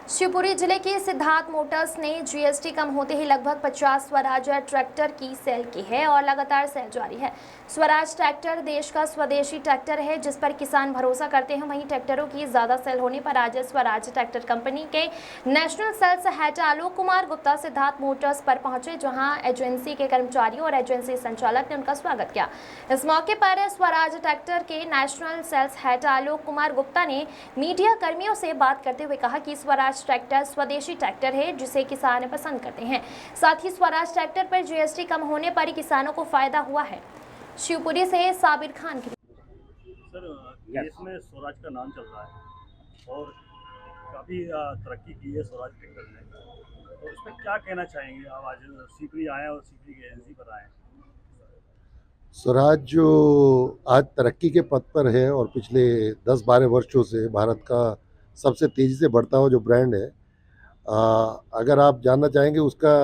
शिवपुरी जिले के सिद्धार्थ मोटर्स ने जीएसटी कम होते ही लगभग 50 स्वराज ट्रैक्टर की सेल की है और लगातार सेल जारी है। स्वराज ट्रैक्टर देश का स्वदेशी ट्रैक्टर है जिस पर किसान भरोसा करते हैं। वहीं ट्रैक्टरों की ज्यादा सेल होने पर आज स्वराज ट्रैक्टर कंपनी के national sales head Alok Kumar Gupta Siddharth Motors पर पहुंचे, जहां एजेंसी के कर्मचारियों और एजेंसी संचालक ने उनका स्वागत किया। इस मौके पर स्वराज ट्रैक्टर के national sales head Alok Kumar Gupta ने मीडिया कर्मियों से बात करते हुए कहा कि स्वराज ट्रैक्टर स्वदेशी ट्रैक्टर है जिसे किसान पसंद करते हैं। साथ ही स्वराज ट्रैक्टर पर जीएसटी कम होने पर किसानों को फायदा हुआ है। शिवपुरी से साबिर खान की। सर, देश में स्वराज का नाम चल रहा है और काफ़ी तरक्की की है स्वराज ट्रैक्टर ने, तो इसमें क्या कहना चाहेंगे आप? आज सीपी आए और सीपी की एजेंसी पर आए। स्वराज जो आज तरक्की के पथ पर है और पिछले 10-12 वर्षों से भारत का सबसे तेज़ी से बढ़ता हुआ जो ब्रांड है, अगर आप जानना चाहेंगे उसका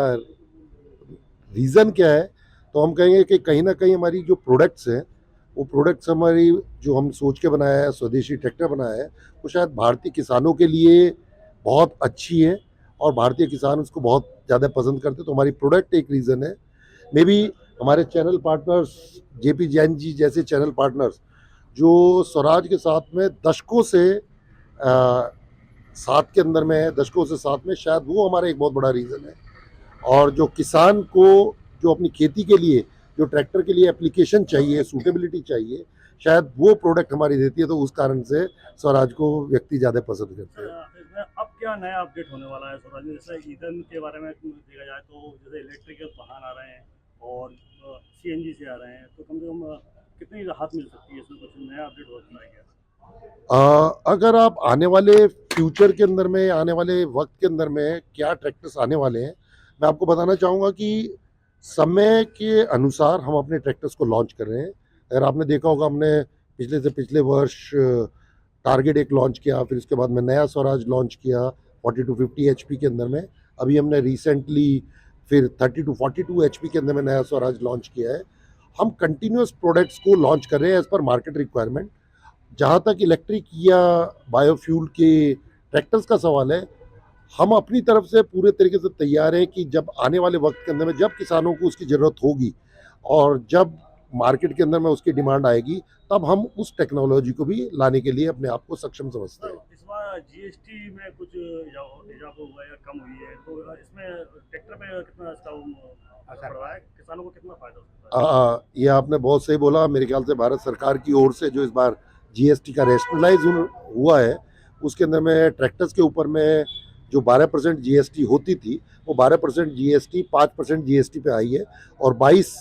रीज़न क्या है, तो हम कहेंगे कि कहीं ना कहीं हमारी जो प्रोडक्ट्स हैं, वो प्रोडक्ट्स हमारी जो हम सोच के बनाया है, स्वदेशी ट्रैक्टर बनाया है, वो शायद भारतीय किसानों के लिए बहुत अच्छी है और भारतीय किसान उसको बहुत ज़्यादा पसंद करते हैं। तो हमारी प्रोडक्ट एक रीज़न है। मे बी हमारे channel partners JP Jain ji जैसे चैनल पार्टनर्स जो स्वराज के साथ में दशकों से साथ के अंदर में है, दशकों से साथ में, शायद वो हमारा एक बहुत बड़ा रीज़न है। और जो किसान को जो अपनी खेती के लिए जो ट्रैक्टर के लिए एप्लीकेशन चाहिए, सूटेबिलिटी चाहिए, शायद वो प्रोडक्ट हमारी देती है। तो उस कारण से स्वराज को व्यक्ति ज़्यादा पसंद करते हैं। इसमें अब क्या नया अपडेट होने वाला है स्वराज में? जैसे ईंधन के बारे में देखा जाए तो जैसे इलेक्ट्रिकल वाहन आ रहे हैं और सीएनजी से आ रहे हैं, तो कम से कम कितनी राहत मिल सकती है? इसमें कुछ नया अपडेट होता है क्या? अगर आप आने वाले फ्यूचर के अंदर में, आने वाले वक्त के अंदर में क्या ट्रैक्टर्स आने वाले हैं, मैं आपको बताना चाहूँगा कि समय के अनुसार हम अपने ट्रैक्टर्स को लॉन्च कर रहे हैं। अगर आपने देखा होगा, हमने पिछले से पिछले वर्ष टारगेट एक लॉन्च किया, फिर उसके बाद में नया स्वराज लॉन्च किया 40 to 50 एचपी के अंदर में। अभी हमने रिसेंटली फिर 30 to 42 एचपी के अंदर में नया स्वराज लॉन्च किया है। हम कंटिन्यूस प्रोडक्ट्स को लॉन्च कर रहे हैं एज पर मार्केट रिक्वायरमेंट। जहाँ तक इलेक्ट्रिक या बायोफ्यूल के ट्रैक्टर्स का सवाल है, हम अपनी तरफ से पूरे तरीके से तैयार हैं कि जब आने वाले वक्त के अंदर में जब किसानों को उसकी ज़रूरत होगी और जब मार्केट के अंदर में उसकी डिमांड आएगी, तब हम उस टेक्नोलॉजी को भी लाने के लिए अपने आप को सक्षम समझते हैं। इस बार जीएसटी में कुछ इजाफा हुआ है या कम हुई है, तो इसमें ट्रैक्टर पे कितना इसका असर पड़ रहा है? किसानों को कितना फायदा हो सकता है? ये आपने बहुत सही बोला। मेरे ख्याल से भारत सरकार की ओर से जो इस बार जीएसटी का रैशनलाइज हुआ है, उसके अंदर में ट्रैक्टर्स के ऊपर में जो 12% जीएसटी होती थी, वो 12% जीएसटी 5% जीएसटी पे आई है। और 22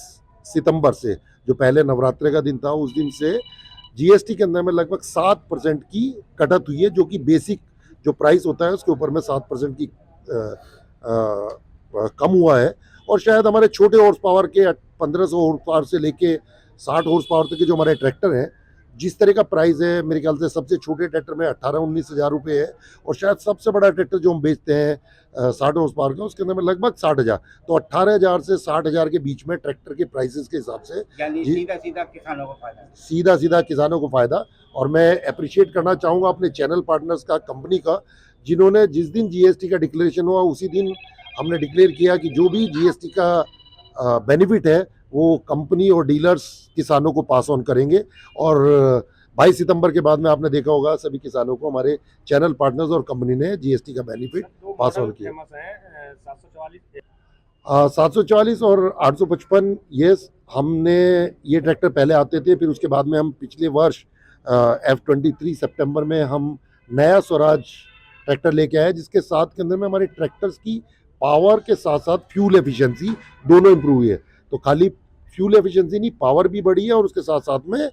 सितंबर से, जो पहले नवरात्रि का दिन था, उस दिन से जीएसटी के अंदर में लगभग 7% की कटत हुई है, जो कि बेसिक जो प्राइस होता है उसके ऊपर में 7% की कम हुआ है। और शायद हमारे छोटे हॉर्स पावर के 1500 हॉर्स पावर से लेके 60 हॉर्स पावर तक के जो हमारे ट्रैक्टर हैं, जिस तरह का प्राइस है, मेरे ख्याल से सबसे छोटे ट्रैक्टर में 18-19 हज़ार रुपये है और शायद सबसे बड़ा ट्रैक्टर जो हम बेचते हैं 60 हॉर्स पावर का, उसके अंदर में लगभग 60,000। तो 18,000 से 60,000 के बीच में ट्रैक्टर के प्राइसेस के हिसाब से सीधा सीधा किसानों को फायदा, सीधा किसानों को फायदा। और मैं अप्रिशिएट करना चाहूँगा अपने चैनल पार्टनर्स का, कंपनी का, जिन्होंने जिस दिन जीएसटी का डिक्लेरेशन हुआ उसी दिन हमने डिक्लेयर किया कि जो भी जीएसटी का बेनिफिट है वो कंपनी और डीलर्स किसानों को पास ऑन करेंगे। और 22 सितंबर के बाद में आपने देखा होगा सभी किसानों को हमारे चैनल पार्टनर्स और कंपनी ने जीएसटी का बेनिफिट पास ऑन किया। 744 और 855, यस, हमने ये ट्रैक्टर पहले आते थे, फिर उसके बाद में हम पिछले वर्ष F23 सितंबर में हम नया स्वराज ट्रैक्टर लेके आए, जिसके साथ के अंदर में हमारे ट्रैक्टर्स की पावर के साथ साथ फ्यूल एफिशिएंसी दोनों इंप्रूव हुई है। तो खाली फ्यूल एफिशिएंसी नहीं, पावर भी बढ़ी है और उसके साथ साथ में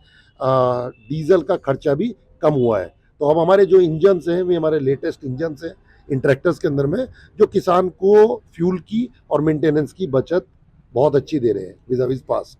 डीजल का खर्चा भी कम हुआ है। तो अब हमारे जो इंजन्स हैं, वे हमारे लेटेस्ट इंजन्स हैं इन ट्रैक्टर्स के अंदर में, जो किसान को फ्यूल की और मेंटेनेंस की बचत बहुत अच्छी दे रहे हैं विज़ पास्ट।